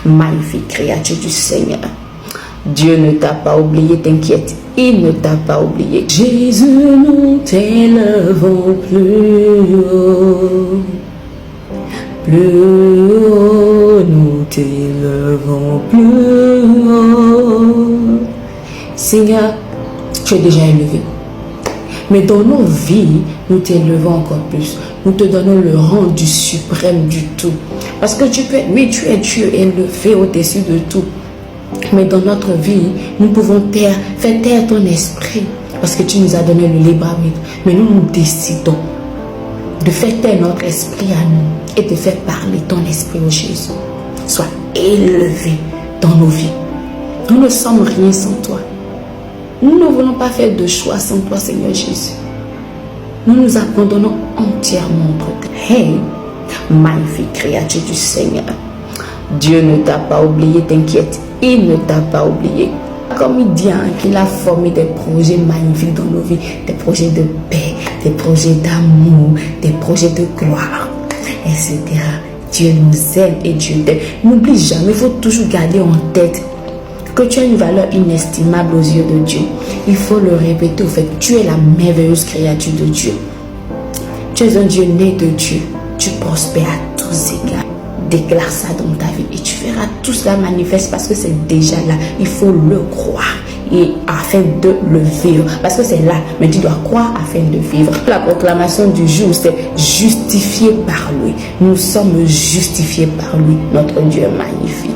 Magnifique créature du Seigneur. Dieu ne t'a pas oublié, t'inquiète, il ne t'a pas oublié. Jésus, nous t'élevons plus haut. Plus haut, nous t'élevons plus haut. Seigneur, tu es déjà élevé. Mais dans nos vies, nous t'élevons encore plus. Nous te donnons le rang du suprême du tout. Parce que tu es Dieu élevé au-dessus de tout. Mais dans notre vie, nous pouvons faire taire ton esprit. Parce que tu nous as donné le libre arbitre. Mais nous décidons de faire taire notre esprit à nous et de faire parler ton esprit au Jésus. Sois élevé dans nos vies. Nous ne sommes rien sans toi. Nous ne voulons pas faire de choix sans toi, Seigneur Jésus. Nous nous abandonnons entièrement entre toi. Hey, magnifique créature du Seigneur. Dieu ne t'a pas oublié, t'inquiète, il ne t'a pas oublié. Comme il dit qu'il a formé des projets magnifiques dans nos vies, des projets de paix, des projets d'amour, des projets de gloire, etc. Dieu nous aime et Dieu t'aime. N'oublie jamais, il faut toujours garder en tête que tu as une valeur inestimable aux yeux de Dieu. Il faut le répéter au fait, tu es la merveilleuse créature de Dieu. Tu es un Dieu né de Dieu. Tu prospères à tous égards. Déclare ça dans ta vie et tu verras tout cela manifeste parce que c'est déjà là. Il faut le croire et afin de le vivre. Parce que c'est là, mais tu dois croire afin de vivre. La proclamation du jour, c'est justifié par lui. Nous sommes justifiés par lui. Notre Dieu est magnifique.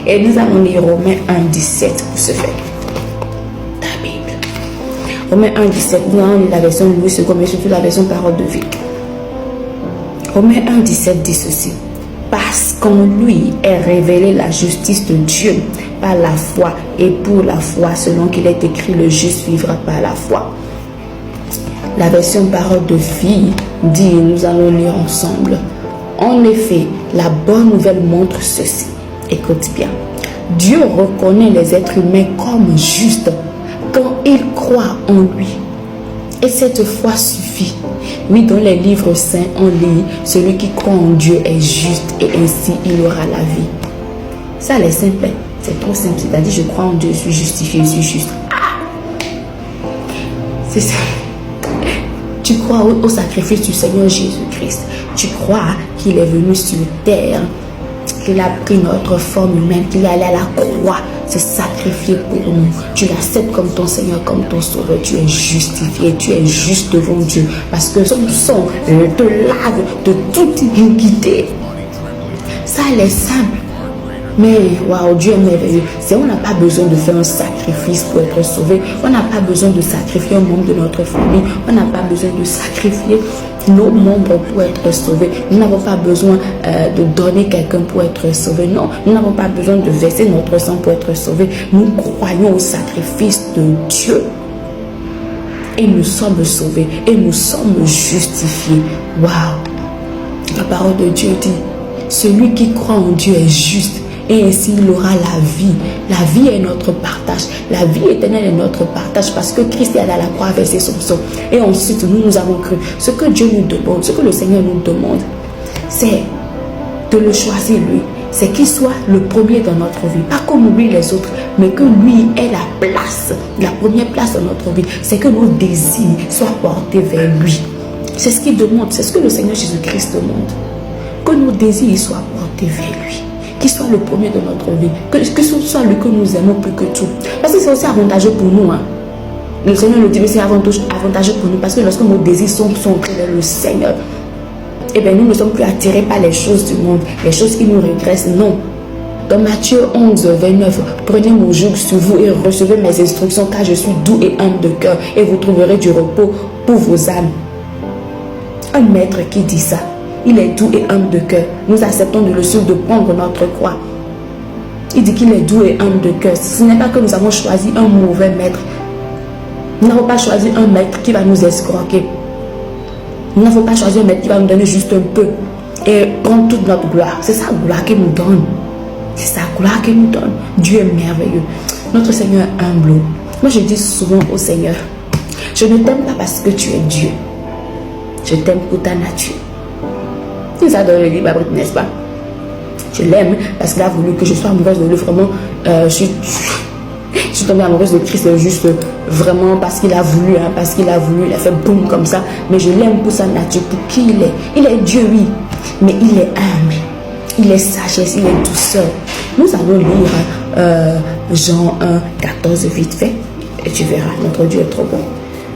Et nous allons lire Romains 1,17 pour ce faire. Ta Bible. Romains 1,17, nous allons lire la version Louis II, mais surtout la version Parole de vie. Romains 1,17 dit ceci. Parce qu'en lui est révélée la justice de Dieu par la foi et pour la foi, selon qu'il est écrit, le juste vivra par la foi. La version Parole de vie dit, nous allons lire ensemble. En effet, la bonne nouvelle montre ceci. Écoute bien. Dieu reconnaît les êtres humains comme justes quand ils croient en lui. Et cette foi suffit. Oui, dans les livres saints, on lit « Celui qui croit en Dieu est juste et ainsi il aura la vie ». Ça, c'est simple. C'est trop simple. C'est-à-dire, je crois en Dieu, je suis justifié, je suis juste. Ah! C'est ça. Tu crois au sacrifice du Seigneur Jésus-Christ. Tu crois qu'il est venu sur terre, qu'il a pris notre forme humaine, qu'il est allé à la croix, se sacrifier pour nous. Tu l'acceptes comme ton Seigneur, comme ton Sauveur. Tu es justifié, tu es juste devant Dieu. Parce que son sang te lave de toute iniquité. Ça, elle est simple. Mais, waouh, Dieu est merveilleux. On n'a pas besoin de faire un sacrifice pour être sauvé. On n'a pas besoin de sacrifier un membre de notre famille. On n'a pas besoin de sacrifier nos membres pour être sauvés. Nous n'avons pas besoin de donner quelqu'un pour être sauvé. Non, nous n'avons pas besoin de verser notre sang pour être sauvés. Nous croyons au sacrifice de Dieu. Et nous sommes sauvés. Et nous sommes justifiés. Waouh! La parole de Dieu dit, celui qui croit en Dieu est juste. Et ainsi il aura la vie. La vie est notre partage. La vie éternelle est notre partage parce que Christ est allé à la croix verser son sang. Et ensuite nous avons cru. Ce que Dieu nous demande, ce que le Seigneur nous demande, c'est de le choisir lui. C'est qu'il soit le premier dans notre vie. Pas qu'on oublie les autres, mais que lui ait la place, la première place dans notre vie. C'est que nos désirs soient portés vers lui. C'est ce qu'il demande. C'est ce que le Seigneur Jésus-Christ demande. Que nos désirs soient portés vers lui. Qu'il soit le premier de notre vie, que ce soit lui que nous aimons plus que tout. Parce que c'est aussi avantageux pour nous. Hein. Le Seigneur nous dit, mais c'est avantageux pour nous parce que lorsque nos désirs sont vers le Seigneur, eh bien nous ne sommes plus attirés par les choses du monde, les choses qui nous régressent. Non. Dans Matthieu 11, 29, prenez mon joug sur vous et recevez mes instructions car je suis doux et humble de cœur et vous trouverez du repos pour vos âmes. Un maître qui dit ça. Il est doux et humble de cœur. Nous acceptons de le suivre, de prendre notre croix. Il dit qu'il est doux et humble de cœur. Ce n'est pas que nous avons choisi un mauvais maître. Nous n'avons pas choisi un maître qui va nous escroquer. Nous n'avons pas choisi un maître qui va nous donner juste un peu et prendre toute notre gloire. C'est sa gloire qu'il nous donne. C'est sa gloire qu'il nous donne. Dieu est merveilleux. Notre Seigneur est humble. Moi, je dis souvent au Seigneur, je ne t'aime pas parce que tu es Dieu. Je t'aime pour ta nature. C'est ça dans le livre, n'est-ce pas? Je l'aime parce qu'il a voulu que je sois amoureuse de lui. Vraiment, je suis tombée amoureuse de Christ juste vraiment parce qu'il a voulu, hein, parce qu'il a voulu, il a fait boum comme ça. Mais je l'aime pour sa nature, pour qui il est. Il est Dieu, oui, mais il est humble, il est sagesse, il est douceur. Nous allons lire Jean 1, 14 vite fait, et tu verras, notre Dieu est trop bon.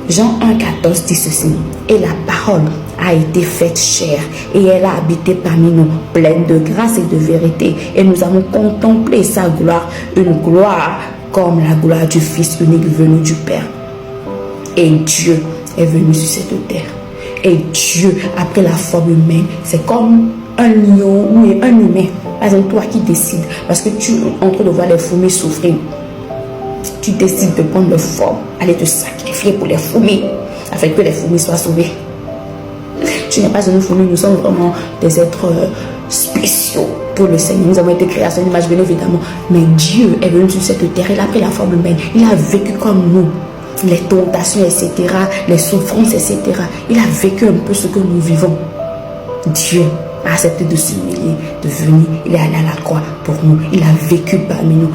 Jean 1, 14 dit ceci: et la parole a été faite chair, et elle a habité parmi nous, pleine de grâce et de vérité. Et nous avons contemplé sa gloire, une gloire comme la gloire du Fils unique venu du Père. Et Dieu est venu sur cette terre. Et Dieu a pris la forme humaine. C'est comme un lion ou un humain. Par exemple, toi qui décides, parce que tu es en train de voir les fourmis souffrir, tu décides de prendre leur forme, aller te sacrifier pour les fourmis, afin que les fourmis soient sauvées. Tu n'es pas une fourmi, nous sommes vraiment des êtres spéciaux pour le Seigneur. Nous avons été créés à son image, bien évidemment. Mais Dieu est venu sur cette terre, il a pris la forme humaine, il a vécu comme nous. Les tentations, etc., les souffrances, etc. Il a vécu un peu ce que nous vivons. Dieu a accepté de s'humilier, de venir. Il est allé à la croix pour nous. Il a vécu parmi nous.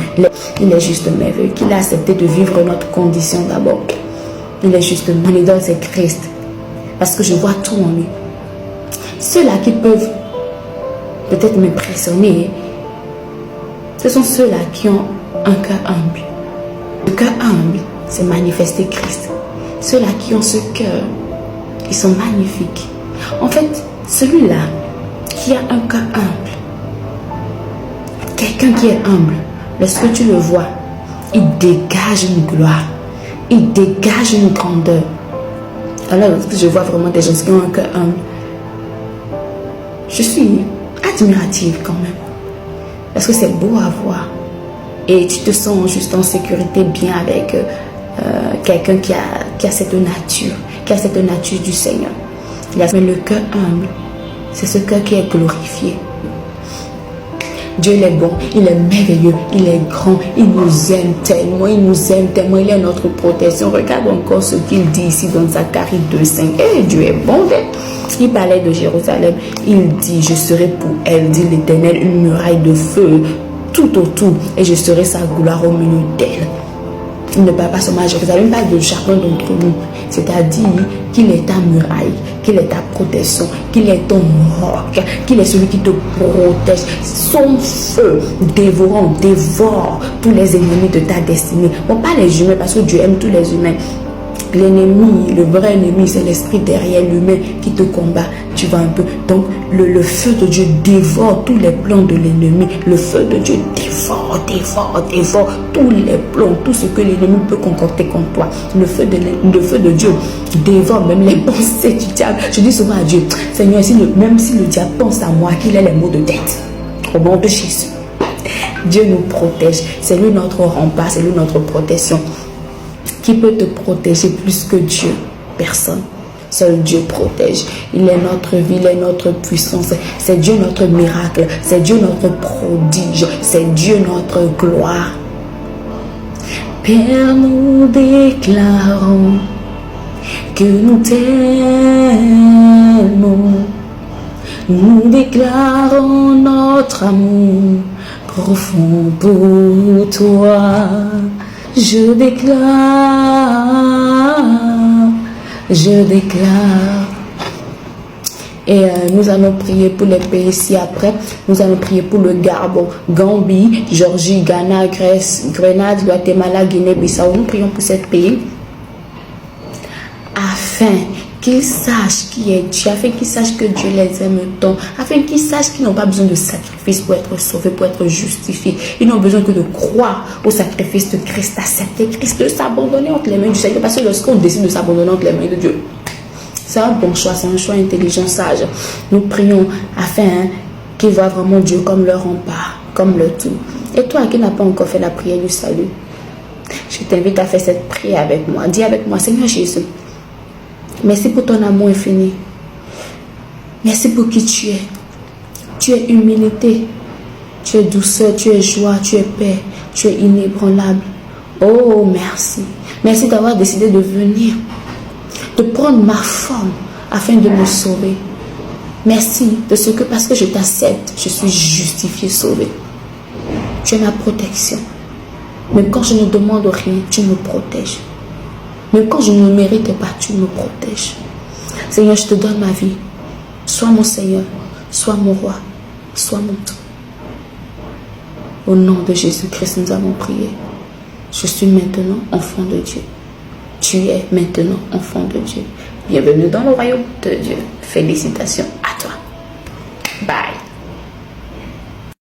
Il est juste merveilleux qu'il a accepté de vivre notre condition d'abord. Il est juste, mon idole, c'est Christ. Parce que je vois tout en lui. Ceux-là qui peuvent peut-être m'impressionner, ce sont ceux-là qui ont un cœur humble. Le cœur humble, c'est manifester Christ. Ceux-là qui ont ce cœur, ils sont magnifiques. En fait, celui-là qui a un cœur humble, quelqu'un qui est humble, lorsque tu le vois, il dégage une gloire, il dégage une grandeur. Alors, lorsque je vois vraiment des gens qui ont un cœur humble, je suis admirative quand même, parce que c'est beau à voir. Et tu te sens juste en sécurité bien avec quelqu'un qui a cette nature du Seigneur. Mais le cœur humble, c'est ce cœur qui est glorifié. Dieu il est bon, il est merveilleux, il est grand, il nous aime tellement, il est notre protection. Regarde encore ce qu'il dit ici dans Zacharie 2,5. Eh, Dieu est bon. Il parlait de Jérusalem, il dit: je serai pour elle, dit l'Éternel, une muraille de feu tout autour, et je serai sa gloire au milieu d'elle. Il ne parle pas seulement à Jérusalem, il parle de chacun d'entre nous. C'est-à-dire qu'il est ta muraille, qu'il est ta protection, qu'il est ton roc, qu'il est celui qui te protège. Son feu dévorant dévore tous les ennemis de ta destinée. Bon, pas les humains, parce que Dieu aime tous les humains. L'ennemi, le vrai ennemi, c'est l'esprit derrière l'humain qui te combat. Tu vois un peu. Donc, le feu de Dieu dévore tous les plans de l'ennemi. Le feu de Dieu dévore tous les plans, tout ce que l'ennemi peut concocter contre toi. Le feu de Dieu dévore même les pensées du diable. Je dis souvent à Dieu: Seigneur, même si le diable pense à moi, qu'il ait les maux de tête. Au nom de Jésus. Dieu nous protège. C'est lui notre rempart, c'est lui notre protection. Qui peut te protéger plus que Dieu? Personne. Seul Dieu protège. Il est notre vie, il est notre puissance. C'est Dieu notre miracle. C'est Dieu notre prodige. C'est Dieu notre gloire. Père, nous déclarons que nous t'aimons. Nous déclarons notre amour profond pour toi. Je déclare. Et nous allons prier pour les pays ici après. Nous allons prier pour le Gabon, Gambie, Géorgie, Ghana, Grèce, Grenade, Guatemala, Guinée-Bissau. Nous prions pour ces pays afin qu'ils sachent qui est Dieu, afin qu'ils sachent que Dieu les aime tant, afin qu'ils sachent qu'ils n'ont pas besoin de sacrifice pour être sauvés, pour être justifiés. Ils n'ont besoin que de croire au sacrifice de Christ, d'accepter Christ, de s'abandonner entre les mains du Seigneur. Parce que lorsqu'on décide de s'abandonner entre les mains de Dieu, c'est un bon choix, c'est un choix intelligent, sage. Nous prions afin qu'ils voient vraiment Dieu comme leur rempart, comme leur tout. Et toi qui n'as pas encore fait la prière du salut, je t'invite à faire cette prière avec moi. Dis avec moi: Seigneur Jésus, merci pour ton amour infini. Merci pour qui tu es. Tu es humilité. Tu es douceur, tu es joie, tu es paix. Tu es inébranlable. Oh, merci. Merci d'avoir décidé de venir, de prendre ma forme afin de me sauver. Merci de ce que parce que je t'accepte, je suis justifié, sauvé. Tu es ma protection. Même quand je ne demande rien, tu me protèges. Même quand je ne mérite pas, tu me protèges. Seigneur, je te donne ma vie. Sois mon Seigneur, sois mon roi, sois mon tout. Au nom de Jésus-Christ, nous avons prié. Je suis maintenant enfant de Dieu. Tu es maintenant enfant de Dieu. Bienvenue dans le royaume de Dieu. Félicitations.